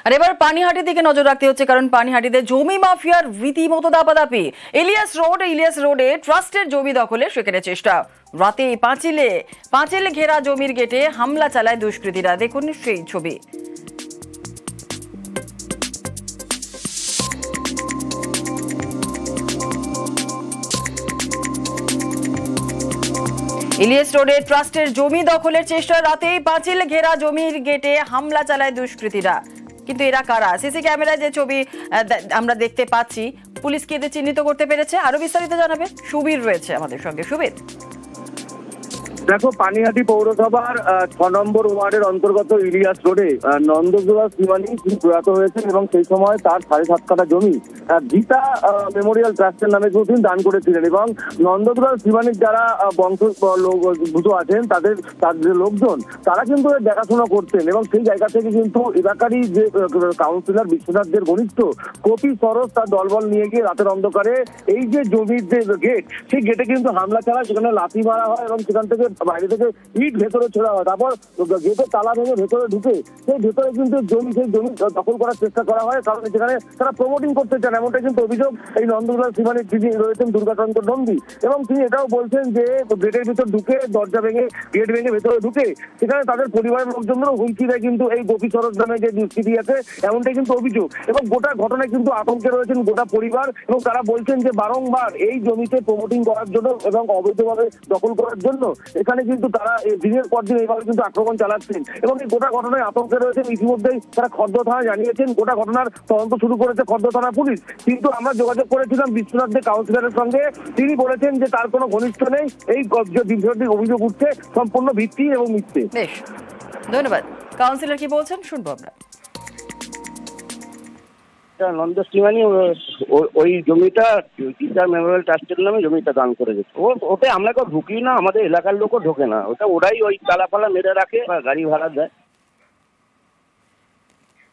আর এবার পানিহাটির দিকে নজর রাখতে হচ্ছে, কারণ পানিহাটিতে জমি মাফিয়ার রীতিমতো দাপাদাপি। ইলিয়াস রোডে ট্রাস্টের জমি দখলে সেখানে চেষ্টা। রাতে পাঁচিলে ঘেরা জমির গেটে হামলা চালায় দুষ্কৃতীরা। দেখুন সেই ছবি। ইলিয়াস রোডে ট্রাস্টের জমি দখলের চেষ্টা। রাতেই পাঁচিল ঘেরা জমির গেটে হামলা চালায় দুষ্কৃতীরা। কিন্তু এরা কারা? সিসি ক্যামেরায় যে ছবি আমরা দেখতে পাচ্ছি, পুলিশ কি এদের চিহ্নিত করতে পেরেছে? আরো বিস্তারিত জানাবে সুবীর রয়েছে আমাদের সঙ্গে। সুবীর, দেখো, পানিহাটি পৌরসভার 6 নম্বর ওয়ার্ডের অন্তর্গত ইলিয়াস রোডে নন্দকুমার শ্রীমানি প্রয়াত হয়েছেন এবং সেই সময় তার 7.5 কাঠা জমি গীতা মেমোরিয়াল ট্রাস্টের নামে তিনি দান করেছিলেন। এবং নন্দকুমার শ্রীমানির যারা বংশভূত আছেন তাদের যে লোকজন, তারা কিন্তু দেখাশোনা করতেন এবং সেই জায়গা থেকে কিন্তু এলাকারই যে কাউন্সিলর বিশ্বনাথদের ঘনিষ্ঠ কপি সরোজ তার দলবল নিয়ে গিয়ে রাতের অন্ধকারে এই যে জমির যে গেট, সেই গেটে কিন্তু হামলা চালায়। সেখানে লাথি মারা হয় এবং সেখান থেকে বাইরে থেকে ইট ভেতরে ছোড়া হয়। তারপর গেটের তালা ভেঙে ভেতরে ঢুকে সেই ভেতরে কিন্তু সেই জমি দখল করার চেষ্টা করা হয়, কারণ সেখানে তারা প্রমোটিং করতে চান, এমনটা কিন্তু অভিযোগ এই নন্দকুমার শ্রীমানির যিনি রয়েছেন দুর্গাচন্দ্র নন্দী। এবং তিনি এটাও বলছেন যে গেটের ভিতর ঢুকে দরজা ভেঙে গেট ভেঙে ভেতরে ঢুকে সেখানে তাদের পরিবারের লোকজনেরও হুমকি দেয় কিন্তু এই গোপী সরোজ নামে যে দুষ্কৃতী আছে, এমনটাই কিন্তু অভিযোগ। এবং গোটা ঘটনায় কিন্তু আতঙ্কে রয়েছেন গোটা পরিবার এবং তারা বলছেন যে বারংবার এই জমিতে প্রমোটিং করার জন্য এবং অবৈধভাবে দখল করার জন্য এখানে কিন্তু তারা দিনের পর দিন এইভাবে কিন্তু আক্রমণ চালাচ্ছেন। এবং এই গোটা ঘটনায় আতঙ্কে রয়েছেন। ইতিমধ্যেই তারা খর্দ থানায় জানিয়েছেন। গোটা ঘটনার তদন্ত শুরু করেছে খর্দ থানা পুলিশ। কিন্তু আমরা যোগাযোগ করেছিলাম বিশ্বনাথদের কাউন্সিলরের সঙ্গে, তিনি বলেছেন যে তার কোনো ঘনিষ্ঠ নেই। এই যে অভিযোগ উঠছে সম্পূর্ণ ভিত্তি এবং মিথ্যে। বেশ, ধন্যবাদ। কাউন্সিলর কি বলছেন শুনবো আমরা। নন্দ শ্রীমানি ওই জমিটা গীতা মেমোরিয়াল ট্রাস্টের নামে জমিটা দান করে গেছে। ওতে আমরা কেউ ঢুকি না, আমাদের এলাকার লোকও ঢোকে না। ওরাই ওই তালাপালা মেরে রাখে বা গাড়ি ভাড়া দেয়।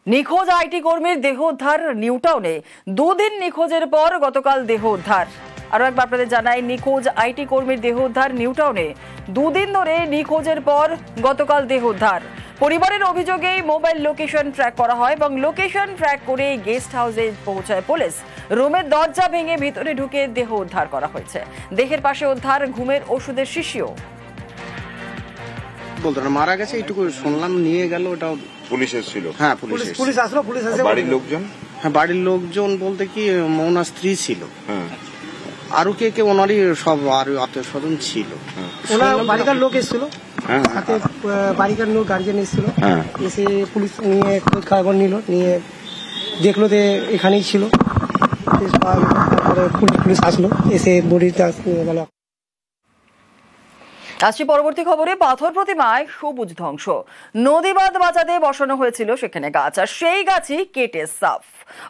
নিখোঁজ আইটি কর্মীর দেহ উদ্ধার নিউটাউনে। 2 দিন নিখোঁজের পর গতকাল দেহ উদ্ধার। আরো একবার আপনাদের জানাই, নিখোঁজ আইটি কর্মীর দেহ উদ্ধার নিউটাউনে। 2 দিন ধরে নিখোঁজের পর গতকাল দেহ উদ্ধার। পরিবারের অভিযোগেই মোবাইল লোকেশন ট্র্যাক করা হয় এবং লোকেশন ট্র্যাক করে গেস্ট হাউসে পৌঁছায় পুলিশ। রুমের দরজা ভেঙে ভিতরে ঢুকে দেহ উদ্ধার করা হয়েছে। দেহের পাশে উদ্ধার ঘুমের ওষুধের শিশিও। বলতো না মারা গেছে, এইটুকু শুনলাম। নিয়ে গেল, ওটাও পুলিশ এসেছিল। হ্যাঁ, পুলিশ আসলো। বাড়ির লোকজন? হ্যাঁ, বাড়ির লোকজন বলতে কি ওনার স্ত্রী ছিল, আরো কে ওনারই সব আরো আত্মীয় স্বজন ছিল। ওনার বাড়িকার লোক এসেছিল, সাথে বাড়িকার লোক গার্জেন এসেছিল। এসে পুলিশ নিয়ে খবর নিল, নিয়ে দেখলো যে এখানেই ছিল। তারপরে পুলিশ আসলো, এসে বডিটা নিয়ে গেল। আসছি পরবর্তী খবরে। পাথর প্রতিমায় সবুজ ধ্বংস। নদী বাঁধ বাঁচাতে বসানো হয়েছিল সেখানে গাছ, আর সেই গাছই কেটে সাফ।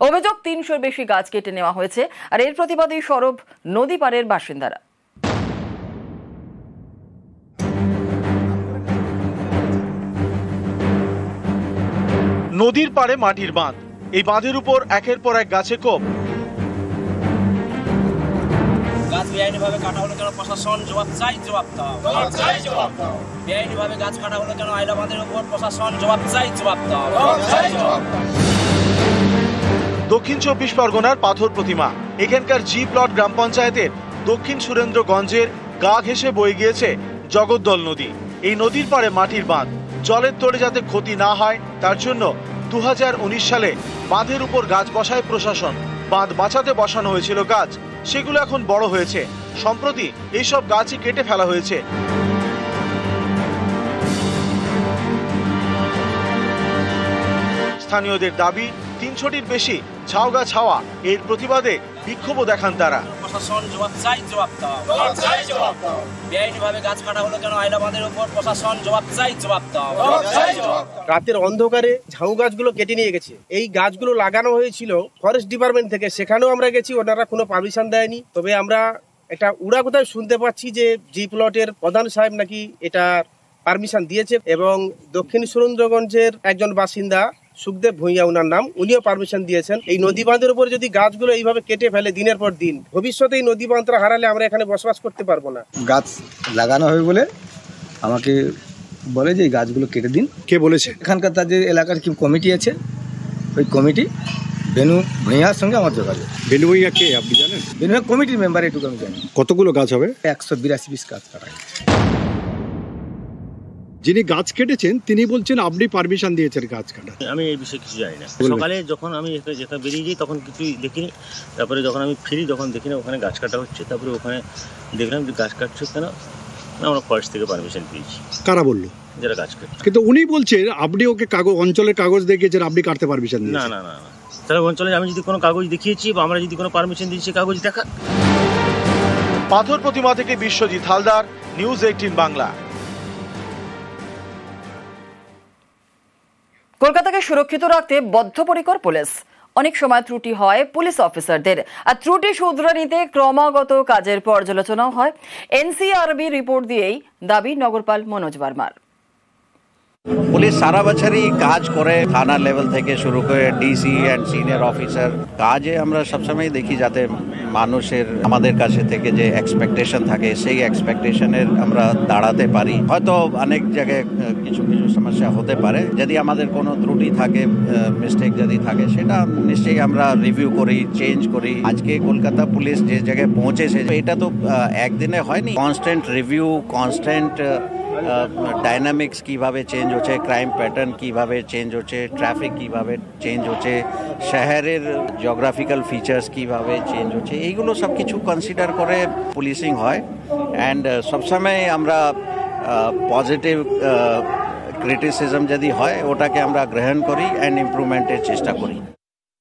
অভিযোগ 300-র বেশি গাছ কেটে নেওয়া হয়েছে, আর এর প্রতিবাদেই সরব নদী পাড়ের বাসিন্দারা। নদীর পাড়ে মাটির বাঁধ, এই বাঁধের উপর একের পর এক গাছে কোপ। গাছ বেআইনিভাবে কাটা হলো কেন? প্রশাসন জবাব চাই, জবাব দাও। বেআইনিভাবে গাছ কাটা হলো কেন? আইলা বাঁধের উপর প্রশাসন জবাব চাই, জবাব দাও। দক্ষিণ 24 পরগনার পাথর প্রতিমা। এখানকার জি প্লট গ্রাম পঞ্চায়েতের দক্ষিণ সুরেন্দ্রগঞ্জের গা ঘেঁষে বয়ে গিয়েছে জগদ্দল নদী। এই নদীর পাড়ে মাটির বাঁধ, জলের তোড়ে যাতে ক্ষতি না হয় তার জন্য 2019 সালে বাঁধের উপর গাছ বসায় প্রশাসন। বাঁধ বাঁচাতে বসানো হয়েছিল গাছ, সেগুলো এখন বড় হয়েছে। সম্প্রতি এইসব গাছই কেটে ফেলা হয়েছে। স্থানীয়দের দাবি 300-টির বেশি ঝাউ গাছ হাওয়া। এর প্রতিবাদে বিক্ষোভও দেখান তারা। প্রশাসন জবাব চাই, জবাব দাও। বেআইনিভাবে গাছ কাটা হলো কেন? আইলা বাঁধের উপর প্রশাসন জবাব চাই, জবাব দাও। রাতের অন্ধকারে ঝাউ গাছগুলো কেটে নিয়ে গেছে। এই গাছগুলো লাগানো হয়েছিল ফরেস্ট ডিপার্টমেন্ট থেকে, সেখানেও আমরা গেছি, ওনারা কোনো পারমিশন দেয়নি। তবে আমরা একটা উড়া কোথায় শুনতে পাচ্ছি যে জি প্লটের প্রধান সাহেব নাকি এটা পারমিশন দিয়েছে, এবং দক্ষিণ সুরেন্দ্রগঞ্জের একজন বাসিন্দা সুখদেব ভূঁইয়া ওনার নাম, উনিও পারমিশন দিয়েছেন। এই নদী বাঁধের উপর যদি গাছগুলো এইভাবে কেটে ফেলে দিনের পর দিন, ভবিষ্যতে এই নদী বাঁধটা হারালে আমরা এখানে বসবাস করতে পারবো না। গাছ লাগানো হবে বলে আমাকে বলে যে এই গাছগুলো কেটে দিন। কে বলেছে? এখানকার তার যে এলাকার কি কমিটি আছে ওই কমিটি বেনু ভূঁইয়ার সঙ্গে আমার যোগাযোগ। বেনু ভূঁইয়া কে আপনি জানেন? বেনু ভূঁইয়া কমিটির মেম্বার, এটুকু আমি জানি। কতগুলো গাছ হবে? 182 পিস গাছ কাটা হয়েছে। যিনি গাছ কেটেছেন তিনি বলছেন আপনি পারমিশন দিয়েছেন গাছ কাটা। আমি এই বিষয়ে কিছু জানি না। সকালে যখন আমি যেখানে বেরিয়ে যাই তখন কিছুই দেখিনি। তারপরে যখন আমি ফিরি তখন দেখি না ওখানে গাছ কাটা হচ্ছে। তারপরে ওখানে দেখলাম যে গাছ কাটছে কেন, না আমরা ফরেস্ট থেকে পারমিশন পেয়েছি। কারা বললো? যারা গাছ কাটছে। কিন্তু উনি বলছেন আপনি ওকে অঞ্চলের কাগজ দেখিয়েছেন, আপনি কাটতে পারমিশন দিয়েছেন। না না না না, তাহলে অঞ্চলে আমি যদি কোনো কাগজ দেখিয়েছি বা আমরা যদি কোনো পারমিশন দিয়েছি কাগজ দেখা। পাথর প্রতিমা থেকে বিশ্বজিৎ হালদার, নিউজ 18 বাংলা। কলকাতাকে সুরক্ষিত রাখতে বদ্ধপরিকর পুলিশ। অনেক সময় ত্রুটি হয় পুলিশ অফিসারদের, আর ত্রুটি শুধরে নিতে ক্রমাগত কাজের পর্যালোচনাও হয়। এনসিআরবি রিপোর্ট দিয়েই দাবি নগরপাল মনোজ বার্মার। পুলিশ সারা বছরই কাজ করে, থানা লেভেল থেকে শুরু করে ডিসি অ্যান্ড সিনিয়র অফিসার কাজে আমরা সবসময় দেখি যাতে মানুষের আমাদের কাছে থেকে যে এক্সপেকটেশন থাকে সেই এক্সপেকটেশনের আমরা দাঁড়াতে পারি। হয়তো অনেক জায়গায় কিছু কিছু সমস্যা হতে পারে, যদি আমাদের কোনো ত্রুটি থাকে, মিস্টেক যদি থাকে সেটা নিশ্চয়ই আমরা রিভিউ করি, চেঞ্জ করি। আজকে কলকাতা পুলিশ যে জায়গায় পৌঁছেছে এটা তো একদিনে হয়নি। কনস্ট্যান্ট রিভিউ, কনস্ট্যান্ট ডাইনামিক্স কিভাবে চেঞ্জ হচ্ছে, ক্রাইম প্যাটার্ন কিভাবে চেঞ্জ হচ্ছে, ট্রাফিক কিভাবে চেঞ্জ হচ্ছে, শহরের জিওগ্রাফিক্যাল ফিচার্স কিভাবে চেঞ্জ হচ্ছে, এইগুলো সব কিছু কনসিডার করে পুলিশিং হয়। অ্যান্ড সবসময় আমরা পজিটিভ ক্রিটিসিজম যদি হয় ওটাকে আমরা গ্রহণ করি অ্যান্ড ইমপ্রুভমেন্টের চেষ্টা করি।